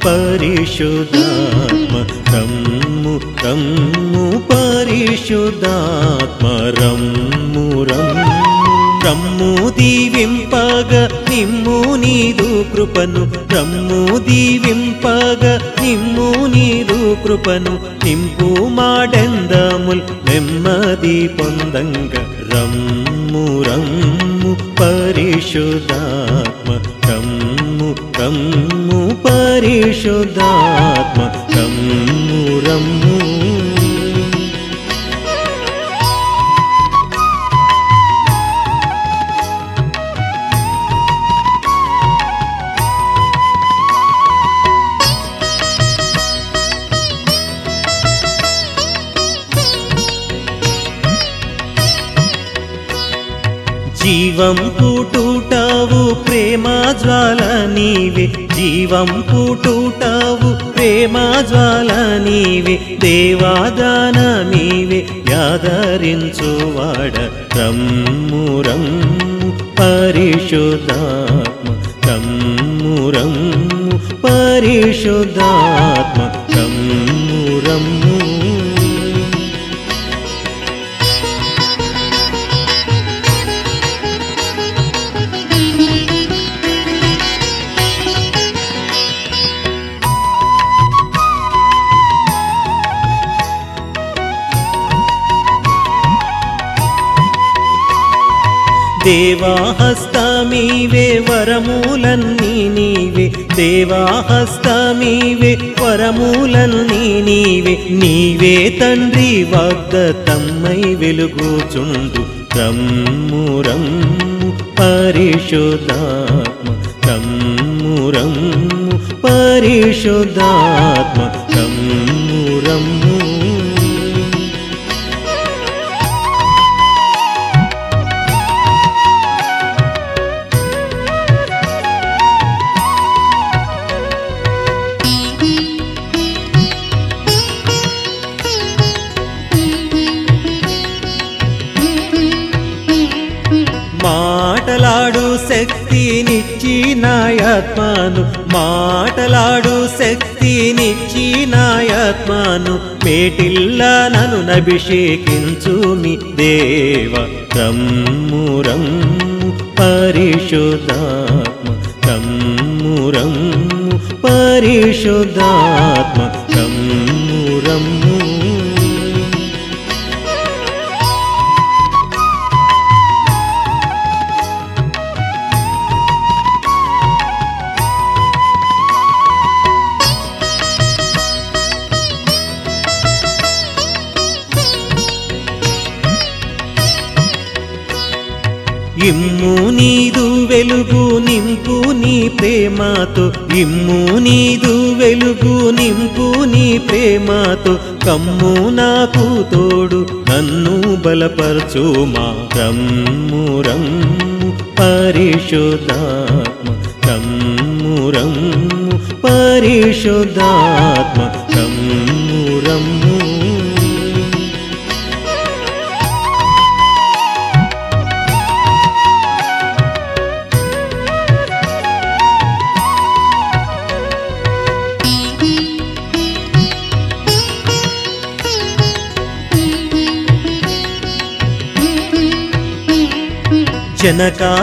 పరిశుద్ధాత్మ రమ్ము రమ్ము పరిశుద్ధాత్మ రమ్ము రమ్ము రమ్ము దీవింపగ నిమ్ము నీదు కృపను రమ్ము దీవింపగ నిమ్ము నీదు కృపను నింపు మాడెందముల్ నెమ్మది పొందంగ రమ్ము రమ్ము పరిశుద్ధాత్మ రమ్ము రమ్ము పరిశుద్ధాత్మ రమ్ము రమ్ము జీవం పుట్టుటావు ప్రేమ జ్వాల నీవే జీవం పుట్టుటావు ప్రేమ జ్వాల నీవే దేవాదానమీవే యాదరించువాడ రమ్ము రమ్ము పరిశుద్ధాత్మ రమ్ము రమ్ము పరిశుద్ధాత్మ రమ్ము రమ్ము దేవాహస్తమీవే వరములన్నీ నీవే దేవాహస్తమీవే వరములన్నీ నీవే నీవే తండ్రి వాగ్దత్తమై వెలుగుచుండు రమ్ము రమ్ము పరిశుద్ధాత్మ రమ్ము రమ్ము పరిశుద్ధాత్మ రమ్ము రమ్ము మాటలాడు శక్తినిచ్చినాయాత్మను మాటలాడు శక్తినిచ్చినాయాత్మను మేటిల్ల నన్ను అభిషేకించు మీ దేవ రమ్ము రమ్ము పరిశుద్ధాత్మ రమ్ము రమ్ము పరిశుద్ధాత్మ రమ్ము రమ్ము ఇమ్ము నీదు వెలుగు నింపు నీ ప్రేమతో ఇమ్ము నీదు వెలుగు నింపు నీ ప్రేమతో కమ్ము నాకు తోడు నన్ను బలపరచుమా రమ్ము రమ్ము పరిశుద్ధాత్మ రమ్ము రమ్ము పరిశుద్ధాత్మ రమ్ము రమ్ము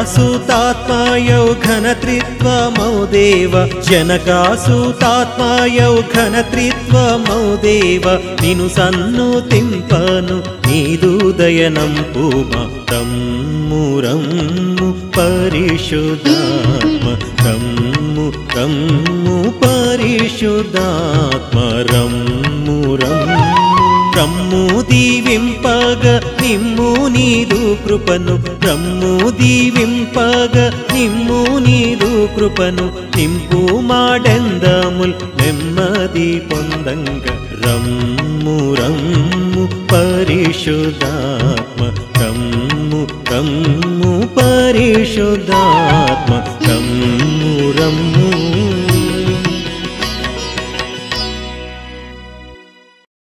जनकासुतात्मायौ घनत्रित्वमौ देव जनकासुतात्मायौ घनत्रित्वमौ देव निनु सन्नुतिंपनु नीदु दयनंपुमा रम्मु रम्मु परिशुद्धात्म रम्मु रम्मु परिशुद्धात्म रम्मु रम्मु రమ్ము దీవింపగ నిమ్ము నీదు కృపను రమ్ము దీవింపగ నిమ్ము నీదు కృపను నింపు మాడెందముల్ నెమ్మది పొందంగ రమ్ము రమ్ము పరిశుద్ధాత్మ రమ్ము రమ్ము పరిశుద్ధాత్మ రమ్ము రమ్ము